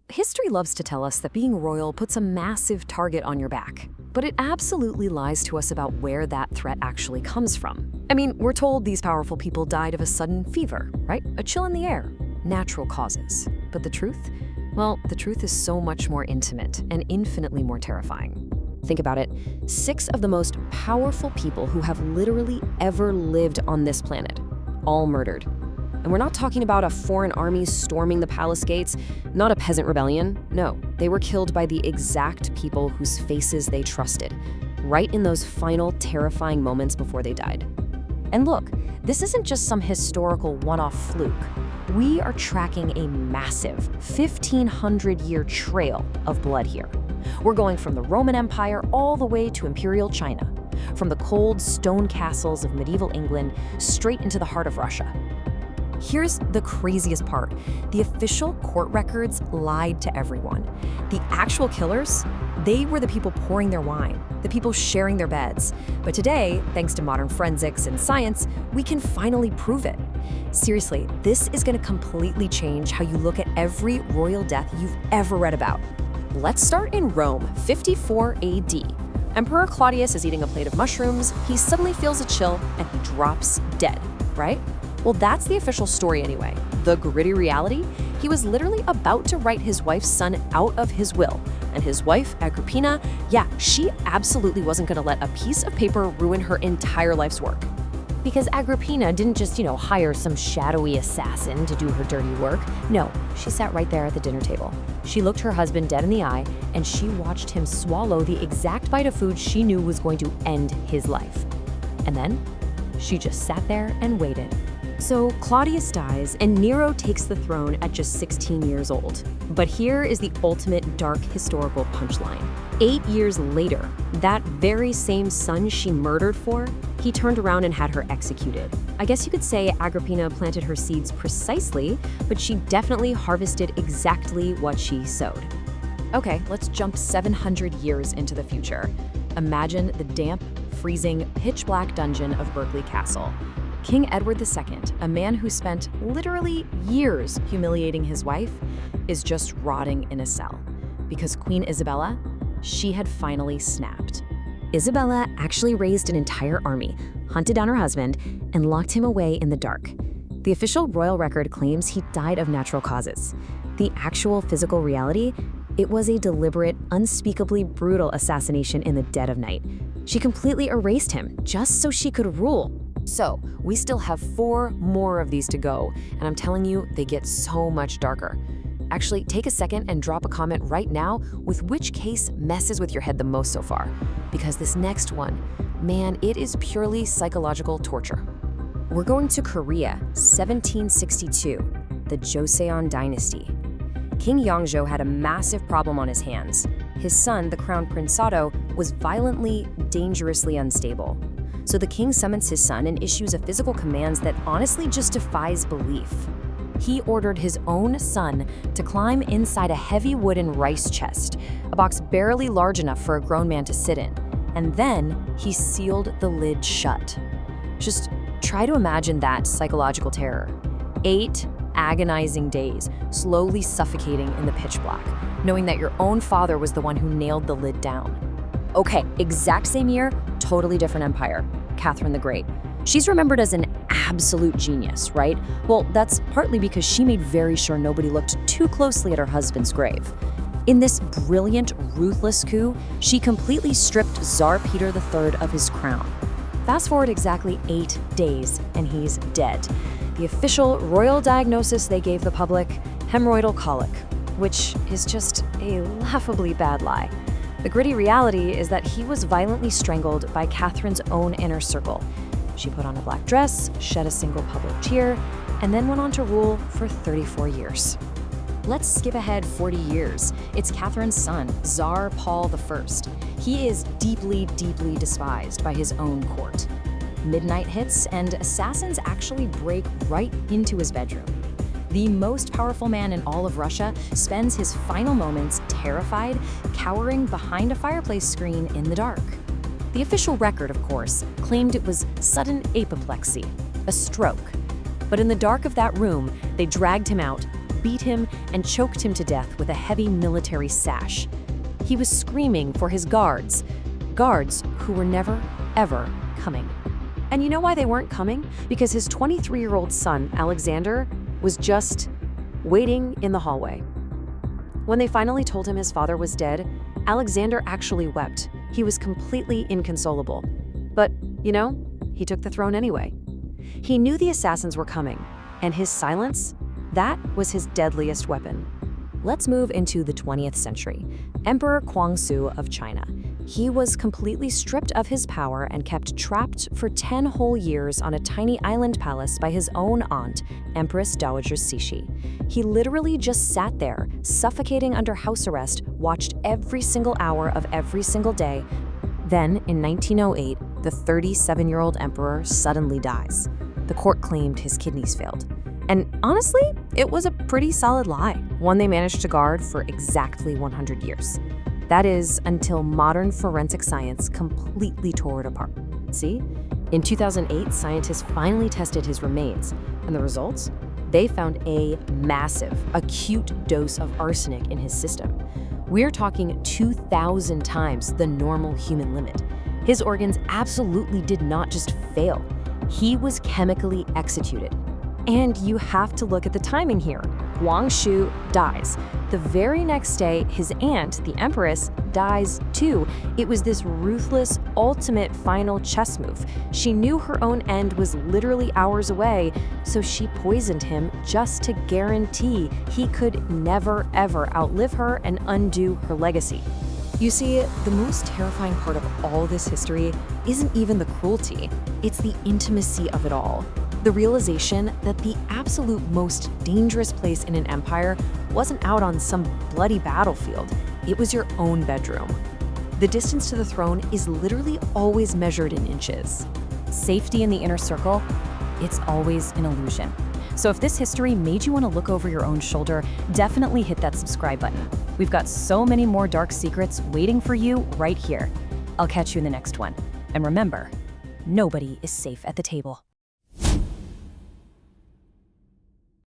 History loves to tell us that being royal puts a massive target on your back, but it absolutely lies to us about where that threat actually comes from. I mean, we're told these powerful people died of a sudden fever, right? A chill in the air, natural causes. But the truth? Well, the truth is so much more intimate and infinitely more terrifying. Think about it. 6 of the most powerful people who have literally ever lived on this planet, all murdered. And we're not talking about a foreign army storming the palace gates, not a peasant rebellion. No, they were killed by the exact people whose faces they trusted, right in those final terrifying moments before they died. And look, this isn't just some historical one-off fluke. We are tracking a massive 1,500-year trail of blood here. We're going from the Roman Empire all the way to Imperial China, from the cold stone castles of medieval England straight into the heart of Russia. Here's the craziest part. The official court records lied to everyone. The actual killers, they were the people pouring their wine, the people sharing their beds. But today, thanks to modern forensics and science, we can finally prove it. Seriously, this is going to completely change how you look at every royal death you've ever read about. Let's start in Rome, 54 AD. Emperor Claudius is eating a plate of mushrooms, he suddenly feels a chill, and he drops dead, right? Well, that's the official story anyway. The gritty reality? He was literally about to write his wife's son out of his will. And his wife, Agrippina, she absolutely wasn't gonna let a piece of paper ruin her entire life's work. Because Agrippina didn't just, hire some shadowy assassin to do her dirty work. No, she sat right there at the dinner table. She looked her husband dead in the eye, and she watched him swallow the exact bite of food she knew was going to end his life. And then, she just sat there and waited. So Claudius dies, and Nero takes the throne at just 16 years old. But here is the ultimate dark historical punchline. 8 years later, that very same son she murdered for, he turned around and had her executed. I guess you could say Agrippina planted her seeds precisely, but she definitely harvested exactly what she sowed. Okay, let's jump 700 years into the future. Imagine the damp, freezing, pitch-black dungeon of Berkeley Castle. King Edward II, a man who spent literally years humiliating his wife, is just rotting in a cell. Because Queen Isabella, she had finally snapped. Isabella actually raised an entire army, hunted down her husband, and locked him away in the dark. The official royal record claims he died of natural causes. The actual physical reality? It was a deliberate, unspeakably brutal assassination in the dead of night. She completely erased him just so she could rule. So, we still have 4 more of these to go, and I'm telling you, they get so much darker. Actually, take a second and drop a comment right now with which case messes with your head the most so far. Because this next one, man, it is purely psychological torture. We're going to Korea, 1762, the Joseon dynasty. King Guangxu had a massive problem on his hands. His son, the Crown Prince Sado, was violently, dangerously unstable. So the king summons his son and issues a physical commands that honestly just defies belief. He ordered his own son to climb inside a heavy wooden rice chest, a box barely large enough for a grown man to sit in, and then he sealed the lid shut. Just try to imagine that psychological terror. 8 agonizing days, slowly suffocating in the pitch black, knowing that your own father was the one who nailed the lid down. Okay, exact same year, totally different empire. Catherine the Great. She's remembered as an absolute genius, right? Well, that's partly because she made very sure nobody looked too closely at her husband's grave. In this brilliant, ruthless coup, she completely stripped Tsar Peter III of his crown. Fast forward exactly 8 days, and he's dead. The official royal diagnosis they gave the public, hemorrhoidal colic, which is just a laughably bad lie. The gritty reality is that he was violently strangled by Catherine's own inner circle. She put on a black dress, shed a single public tear, and then went on to rule for 34 years. Let's skip ahead 40 years. It's Catherine's son, Tsar Paul I. He is deeply, deeply despised by his own court. Midnight hits, and assassins actually break right into his bedroom. The most powerful man in all of Russia spends his final moments terrified, cowering behind a fireplace screen in the dark. The official record, of course, claimed it was sudden apoplexy, a stroke. But in the dark of that room, they dragged him out, beat him, and choked him to death with a heavy military sash. He was screaming for his guards who were never, ever coming. And you know why they weren't coming? Because his 23-year-old son, Alexander, was just waiting in the hallway. When they finally told him his father was dead, Alexander actually wept. He was completely inconsolable. But, he took the throne anyway. He knew the assassins were coming, and his silence, that was his deadliest weapon. Let's move into the 20th century. Emperor Guangxu of China. He was completely stripped of his power and kept trapped for 10 whole years on a tiny island palace by his own aunt, Empress Dowager Cixi. He literally just sat there, suffocating under house arrest, watched every single hour of every single day. Then, in 1908, the 37-year-old emperor suddenly dies. The court claimed his kidneys failed. And honestly, it was a pretty solid lie, one they managed to guard for exactly 100 years. That is, until modern forensic science completely tore it apart. See? In 2008, scientists finally tested his remains, and the results? They found a massive, acute dose of arsenic in his system. We're talking 2,000 times the normal human limit. His organs absolutely did not just fail. He was chemically executed. And you have to look at the timing here. Guangxu dies. The very next day, his aunt, the empress, dies too. It was this ruthless, ultimate final chess move. She knew her own end was literally hours away, so she poisoned him just to guarantee he could never, ever outlive her and undo her legacy. You see, the most terrifying part of all this history isn't even the cruelty, it's the intimacy of it all. The realization that the absolute most dangerous place in an empire wasn't out on some bloody battlefield, it was your own bedroom. The distance to the throne is literally always measured in inches. Safety in the inner circle, it's always an illusion. So if this history made you want to look over your own shoulder, definitely hit that subscribe button. We've got so many more dark secrets waiting for you right here. I'll catch you in the next one. And remember, nobody is safe at the table.